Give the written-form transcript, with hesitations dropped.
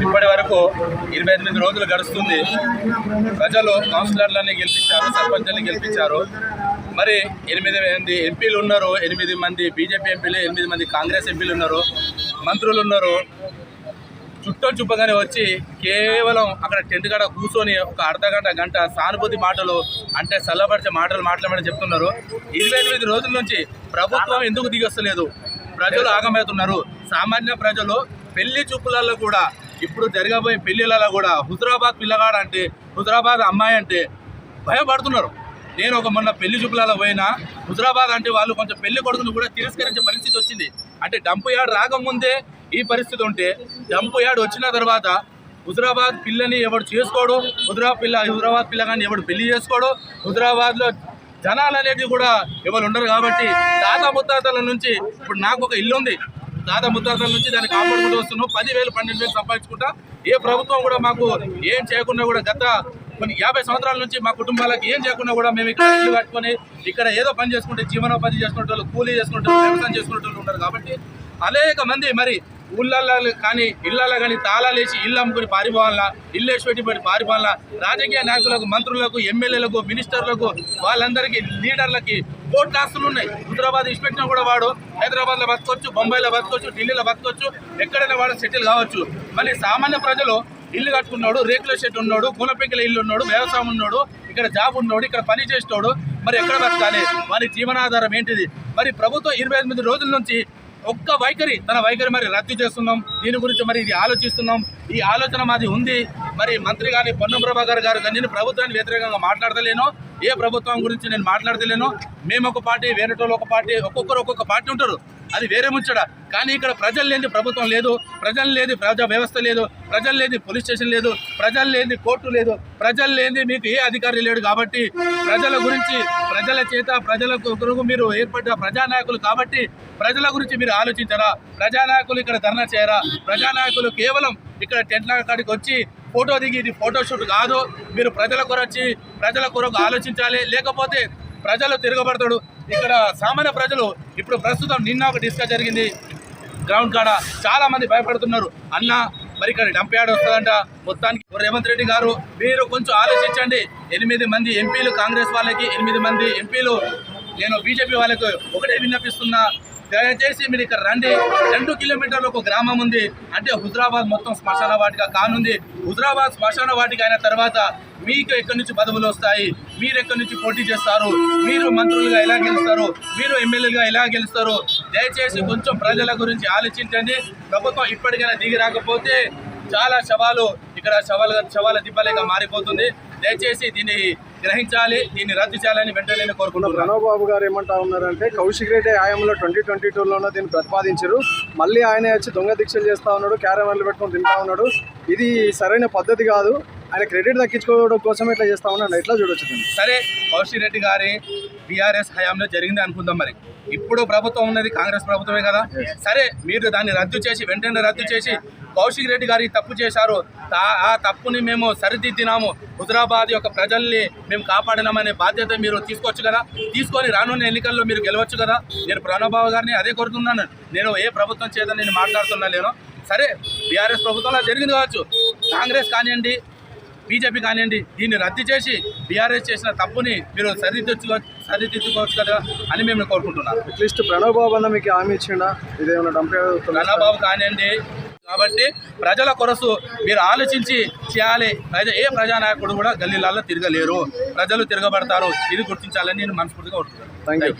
ఇప్పటి వరకు 28 రోజులు గడుస్తుంది. ప్రజలు కౌన్సిలర్లని గెలిపించారు, సర్పంచ్ని గెలిపించారు. మరి 8 మంది ఎంపీలు ఉన్నారు, 8 మంది బీజేపీ ఎంపీలు, 8 మంది కాంగ్రెస్ ఎంపీలు ఉన్నారు, మంత్రులు ఉన్నారు. చుట్టగానే వచ్చి కేవలం అక్కడ టెంట్ కాడ కూర్చొని ఒక గంట సానుభూతి మాటలు అంటే చల్లబరిచే మాటలు మాట్లాడమని చెప్తున్నారు. 28 రోజుల నుంచి ప్రభుత్వం ఎందుకు దిగొస్తలేదు? ప్రజలు ఆగమవుతున్నారు. సామాన్య ప్రజలు పెళ్లి చూపులలో కూడా, ఇప్పుడు జరగబోయే పెళ్లిలలో కూడా హుజరాబాద్ పిల్లగాడు అంటే, హుజరాబాద్ అమ్మాయి అంటే భయపడుతున్నారు. నేను మొన్న పెళ్లి చూపులలో పోయినా హుజరాబాద్ అంటే వాళ్ళు కొంచెం పెళ్లి కొడుకును కూడా తిరస్కరించే పరిస్థితి వచ్చింది. అంటే డంపు యార్డ్ రాకముందే ఈ పరిస్థితి ఉంటే, డంపు యార్డ్ వచ్చిన తర్వాత హుజరాబాద్ పిల్లని ఎవడు చేసుకోడు, హుజరాబాద్ పిల్లగాని ఎవడు పెళ్లి చేసుకోడు, హుజరాబాద్లో జనాలు అనేది కూడా ఎవరు ఉండరు. కాబట్టి తాత ముత్తాతల నుంచి ఇప్పుడు నాకు ఒక ఇల్లు ఉంది, తాత ముత్తాతల నుంచి దాన్ని కాపాడుకుంటూ వస్తున్నాం. 10,000 12,000 సంపాదించుకుంటా ఏ ప్రభుత్వం కూడా మాకు ఏం చేయకుండా కూడా గత కొన్ని 50 సంవత్సరాల నుంచి మా కుటుంబాలకు ఏం చేయకుండా కూడా మేము ఇక్కడ ఇల్లు కట్టుకొని ఇక్కడ ఏదో పని చేసుకుంటే జీవనోపాధి చేసుకునే వాళ్ళు, కూలీ చేసుకుంటే వ్యవసాయం చేసుకునే వాళ్ళు ఉంటారు. కాబట్టి అనేక మంది మరి ఊళ్ళల్లో కానీ ఇళ్లలో కానీ తాళాలు వేసి ఇల్లు అమ్ముకుని పారిపోవాలా, ఇల్లు వేసి పెట్టి పారిపోవాలా. రాజకీయ నాయకులకు, మంత్రులకు, ఎమ్మెల్యేలకు, మినిస్టర్లకు, వాళ్ళందరికీ లీడర్లకి కోట్ల ఆస్తులు ఉన్నాయి. హైదరాబాద్ ఇన్స్పెక్టర్ కూడా వాడు హైదరాబాద్లో బతకొచ్చు, బొంబాయిలో బతకొచ్చు, ఢిల్లీలో బతకొచ్చు, ఎక్కడైనా వాడు సెటిల్ కావచ్చు. మళ్ళీ సామాన్య ప్రజలు ఇల్లు కట్టుకున్నాడు, రేకుల షెడ్ ఉన్నాడు, కూనపెంకిల ఇల్లు ఉన్నాడు, వ్యవసాయం ఉన్నాడు, ఇక్కడ జాబ్ ఉన్నాడు, ఇక్కడ పని చేస్తాడు, మరి ఎక్కడ బతకాలి? వారి జీవనాధారం ఏంటిది? మరి ప్రభుత్వం 28 రోజుల నుంచి ఒక్క వైఖరి, తన వైఖరి మరి రద్దు చేస్తున్నాం. దీని గురించి మరి ఇది ఆలోచిస్తున్నాం. ఈ ఆలోచన మాది ఉంది. మరి మంత్రి గారి పొన్నం ప్రభాకర్ గారు కానీ నేను ప్రభుత్వాన్ని వ్యతిరేకంగా మాట్లాడతలేను, ఏ ప్రభుత్వం గురించి నేను మాట్లాడతలేను. మేము ఒక పార్టీ, వేరేటోళ్ళు ఒక పార్టీ, ఒక్కొక్కరు ఒక్కొక్క పార్టీ ఉంటారు, అది వేరే ముచ్చట. కానీ ఇక్కడ ప్రజలు లేని ప్రభుత్వం లేదు, ప్రజలు లేని ప్రజా వ్యవస్థ లేదు, ప్రజలు లేని పోలీస్ స్టేషన్ లేదు, ప్రజలు లేని కోర్టు లేదు, ప్రజలు లేని మీకు ఏ అధికారి లేడు. కాబట్టి ప్రజల గురించి, ప్రజల చేత ప్రజల కొరకు మీరు ఏర్పడ్డ ప్రజానాయకులు కాబట్టి ప్రజల గురించి మీరు ఆలోచించరా? ప్రజానాయకులు ఇక్కడ ధర్నా చేయరా? ప్రజానాయకులు కేవలం ఇక్కడ టెంట్ల కాడికి వచ్చి ఫోటో దిగి ఇది ఫోటోషూట్ కాదు. మీరు ప్రజల కొరచి ప్రజల కొరకు ఆలోచించాలి, లేకపోతే ప్రజలు తిరగబడతాడు. ఇక్కడ సామాన్య ప్రజలు ఇప్పుడు ప్రస్తుతం నిన్న ఒక డిస్కస్ జరిగింది గ్రౌండ్ కాడ, చాలా మంది భయపడుతున్నారు. అన్న మరి ఇక్కడ డంప్ యార్డ్ వస్తుందంట. మొత్తానికి రేవంత్ రెడ్డి గారు మీరు కొంచెం ఆలోచించండి. 8 మంది ఎంపీలు కాంగ్రెస్ వాళ్ళకి, 8 మంది ఎంపీలు నేను బీజేపీ వాళ్ళకి ఒకటే విన్నపిస్తున్నా, దయచేసి మీరు ఇక్కడ రండి. 2 కిలోమీటర్లు ఒక గ్రామం ఉంది అంటే హుజరాబాద్ మొత్తం శ్మశాన వాటిక కానుంది. హుజరాబాద్ శ్మశాన వాటిక అయిన తర్వాత మీకు ఎక్కడి నుంచి పదవులు వస్తాయి? మీరు ఎక్కడి నుంచి పోటీ చేస్తారు? మీరు మంత్రులుగా ఎలా గెలుస్తారు? మీరు ఎమ్మెల్యేలుగా ఎలా గెలుస్తారు? దయచేసి కొంచెం ప్రజల గురించి ఆలోచించండి. ప్రభుత్వం ఇప్పటికైనా దిగి రాకపోతే చాలా శవాలు ఇక్కడ శవాల దిబ్బలేక మారిపోతుంది. దయచేసి దీన్ని గ్రహించాలి, దీన్ని రద్దు చేయాలని వెంటనే కోరుకుంటున్నాను. ప్రణవ్ బాబు గారు ఏమంటా ఉన్నారంటే కౌశిక్ రెడ్డి హయాంలో 2022లోనే దీన్ని ప్రతిపాదించారు, మళ్ళీ ఆయన వచ్చి దొంగ దీక్షలు చేస్తూ ఉన్నాడు, క్యారవాన్లు పెట్టుకొని తింటా ఉన్నాడు. ఇది సరైన పద్ధతి కాదు. ఆయన క్రెడిట్ దక్కించుకోవడం కోసం ఇట్లా చేస్తా ఉన్నాడు, ఎట్లా చూడొచ్చు? సరే, కౌశిక్ రెడ్డి గారి బీఆర్ఎస్ హయాంలో జరిగింది అనుకుందాం. మరి ఇప్పుడు ప్రభుత్వం ఉన్నది కాంగ్రెస్ ప్రభుత్వమే కదా. సరే, మీరు దాన్ని రద్దు చేసి వెంటనే రద్దు చేసి కౌశిక్ రెడ్డి గారి తప్పు చేశారు, ఆ తప్పుని మేము సరిదిద్దినాము, హుజరాబాద్ యొక్క ప్రజల్ని మేము కాపాడినామనే బాధ్యత మీరు తీసుకోవచ్చు కదా. తీసుకొని రానున్న ఎన్నికల్లో మీరు గెలవచ్చు కదా. నేను ప్రణవ్ బాబు గారిని అదే కోరుతున్నాను. నేను ఏ ప్రభుత్వం చేత నేను మాట్లాడుతున్నా లేను. సరే, బీఆర్ఎస్ ప్రభుత్వంలో జరిగింది కావచ్చు, కాంగ్రెస్ కానివ్వండి, బీజేపీ కానివ్వండి, దీన్ని రద్దు చేసి బీఆర్ఎస్ చేసిన తప్పుని మీరు సరిదిద్దుకోవచ్చు కదా అని మేము కోరుకుంటున్నాం. అట్లీస్ట్ ప్రణవ్ బాబు అన్న మీకు హామీ ఇచ్చిండా ఇదేమన్నా డంప్? ప్రణవ్ బాబు కానివ్వండి. కాబట్టి ప్రజల కొరసు మీరు ఆలోచించి చేయాలి. ఏ ప్రజానాయకుడు కూడా గల్లీలలో తిరగలేరు, ప్రజలు తిరగబడతారు. ఇది గుర్తించాలని నేను మనస్ఫూర్తిగా కోరుకుంటున్నాను. Thank you.